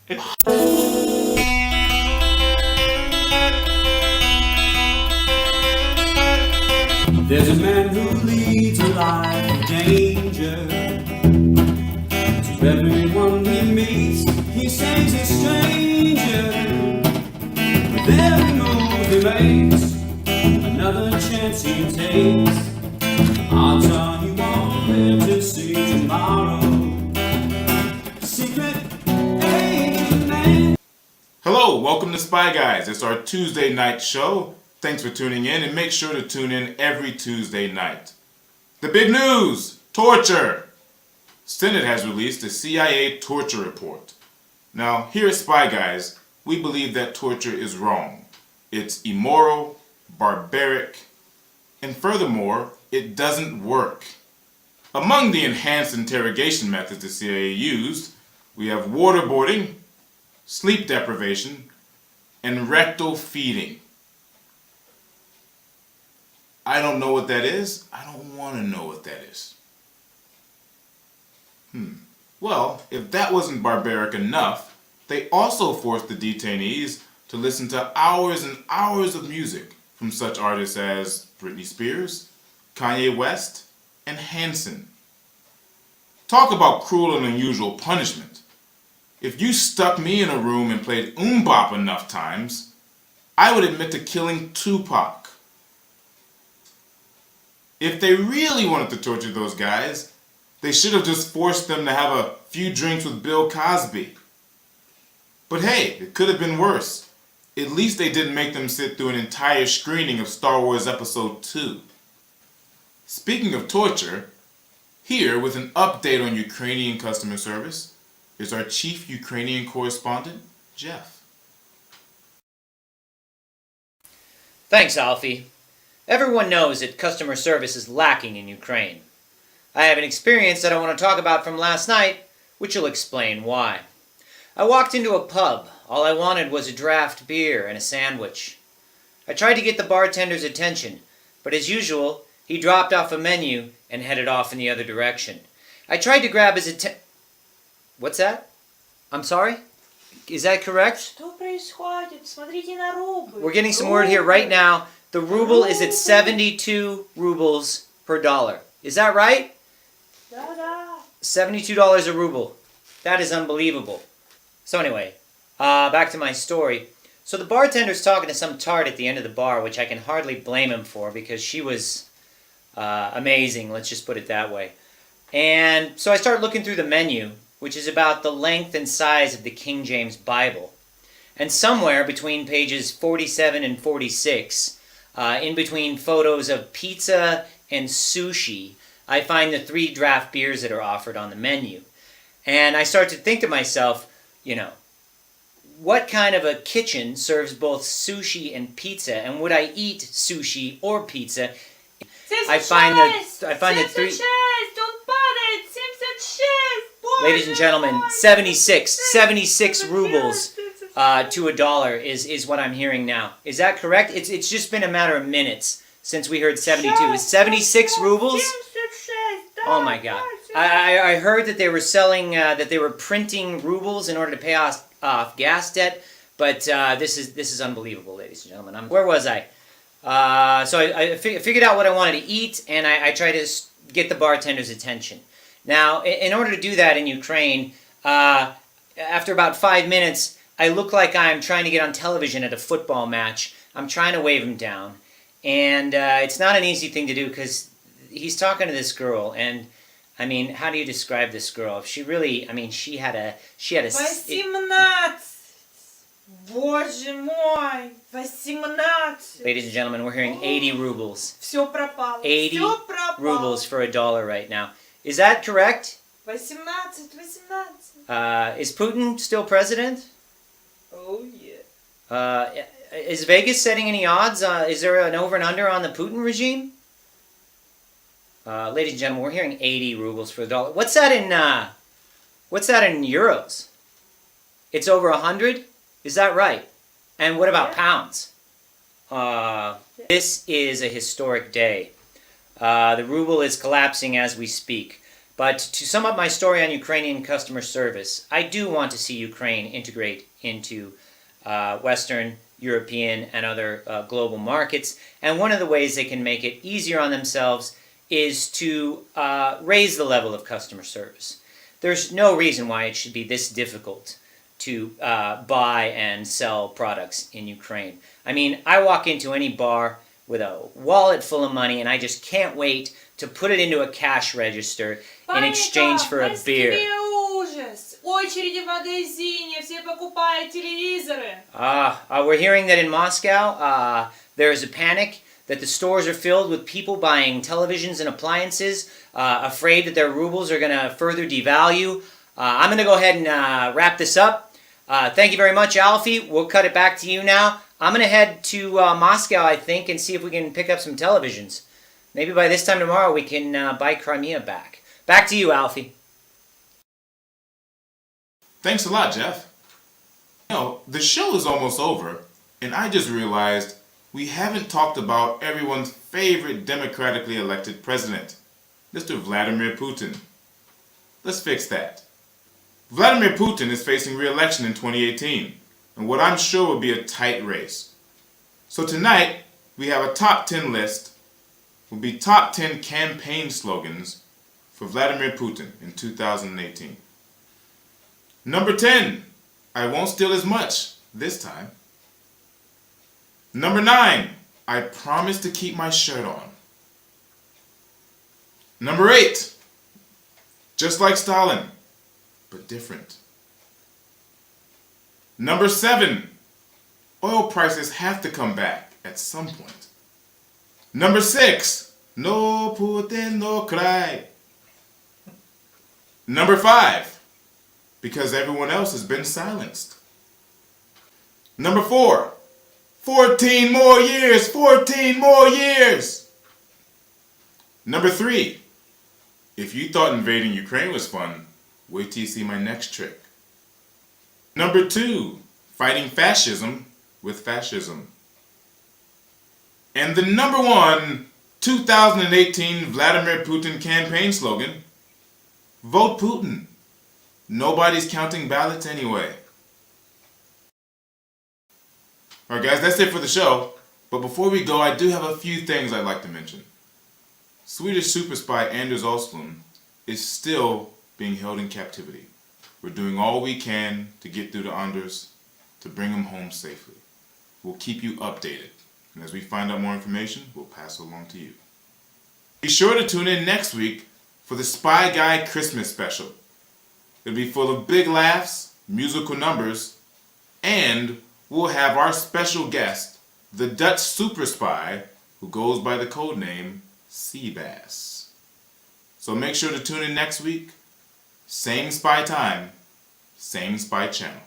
There's a man who leads a life of danger. To everyone he meets, he says he's stranger. With every move he makes, another chance he takes. Odds are you won't live to see tomorrow. Secret agent man. Hello, welcome to Spy Guys. It's our Tuesday night show. Thanks for tuning in, and make sure to tune in every Tuesday night. The big news! Torture! Senate has released a CIA torture report. Now, here at Spy Guys, we believe that torture is wrong. It's immoral, barbaric, and furthermore, it doesn't work. Among the enhanced interrogation methods the CIA used, we have waterboarding, sleep deprivation, and rectal feeding. I don't know what that is. I don't want to know what that is. Well, if that wasn't barbaric enough, they also forced the detainees to listen to hours and hours of music from such artists as Britney Spears, Kanye West, and Hanson. Talk about cruel and unusual punishment. If you stuck me in a room and played Bop enough times, I would admit to killing Tupac. If they really wanted to torture those guys, they should have just forced them to have a few drinks with Bill Cosby. But hey, it could have been worse. At least they didn't make them sit through an entire screening of Star Wars Episode 2. Speaking of torture, here with an update on Ukrainian customer service is our chief Ukrainian correspondent, Jeff. Thanks, Alfie. Everyone knows that customer service is lacking in Ukraine. I have an experience that I want to talk about from last night, which will explain why. I walked into a pub. All I wanted was a draft beer and a sandwich. I tried to get the bartender's attention, but as usual, he dropped off a menu and headed off in the other direction. I tried to grab his attention. What's that? I'm sorry? Is that correct? Что происходит? Смотрите на рубль. We're getting some word here right now. The ruble is at 72 rubles per dollar. Is that right? Да. $72 a ruble. That is unbelievable. So anyway, back to my story. So the bartender's talking to some tart at the end of the bar, which I can hardly blame him for because she was amazing, let's just put it that way. And so I start looking through the menu, which is about the length and size of the King James Bible. And somewhere between pages 47 and 46, in between photos of pizza and sushi, I find the 3 draft beers that are offered on the menu. And I start to think to myself, what kind of a kitchen serves both sushi and pizza? And would I eat sushi or pizza? I find the 3... Ladies and gentlemen, 76 rubles to $1 is what I'm hearing now. Is that correct? It's just been a matter of minutes since we heard 72. Is 76 rubles? Oh my God. I heard that they were selling, that they were printing rubles in order to pay off gas debt, but this is unbelievable, ladies and gentlemen. Where was I? So I figured out what I wanted to eat, and I tried to get the bartender's attention. Now, in order to do that in Ukraine, after about 5 minutes, I look like I'm trying to get on television at a football match. I'm trying to wave him down, and it's not an easy thing to do because he's talking to this girl, and I mean, how do you describe this girl? She really, I mean, she had a. 18. Боже мой. 18. Ladies and gentlemen, we're hearing 80 rubles. Все пропало. 80 rubles for $1 right now. Is that correct? 18. Is Putin still president? Oh yeah. Is Vegas setting any odds? Is there an over and under on the Putin regime? Ladies and gentlemen, we're hearing 80 rubles for $1. What's that in euros? It's over 100? Is that right? And what about pounds? This is a historic day. The ruble is collapsing as we speak. But to sum up my story on Ukrainian customer service, I do want to see Ukraine integrate into Western, European, and other global markets. And one of the ways they can make it easier on themselves is to raise the level of customer service. There's no reason why it should be this difficult to buy and sell products in Ukraine. I mean, I walk into any bar with a wallet full of money and I just can't wait to put it into a cash register in exchange for a beer. Ужас! Очереди в магазине, все покупают телевизоры. We're hearing that in Moscow, there is a panic, that the stores are filled with people buying televisions and appliances, afraid that their rubles are going to further devalue. I'm going to go ahead and wrap this up. Thank you very much, Alfie. We'll cut it back to you now. I'm going to head to Moscow, I think, and see if we can pick up some televisions. Maybe by this time tomorrow we can buy Crimea back. Back to you, Alfie. Thanks a lot, Jeff. You know, the show is almost over, and I just realized we haven't talked about everyone's favorite democratically elected president, Mr. Vladimir Putin. Let's fix that. Vladimir Putin is facing re-election in 2018, and what I'm sure will be a tight race. So tonight, we have a top 10 list. Will be top 10 campaign slogans for Vladimir Putin in 2018. Number 10, I won't steal as much this time. Number 9, I promise to keep my shirt on. Number 8, just like Stalin, but different. Number 7, oil prices have to come back at some point. Number 6, no Putin, no cry. Number 5, because everyone else has been silenced. Number 4, 14 more years, 14 more years. Number 3, if you thought invading Ukraine was fun, wait till you see my next trick. Number 2, fighting fascism with fascism. And the number 1 2018 Vladimir Putin campaign slogan, vote Putin. Nobody's counting ballots anyway. Alright guys, that's it for the show. But before we go, I do have a few things I'd like to mention. Swedish super spy Anders Åslund is still being held in captivity. We're doing all we can to get through to Anders, to bring him home safely. We'll keep you updated. And as we find out more information, we'll pass it along to you. Be sure to tune in next week for the Spy Guy Christmas special. It'll be full of big laughs, musical numbers, and we'll have our special guest, the Dutch super spy who goes by the code name Seabass. So make sure to tune in next week. Same spy time, same spy channel.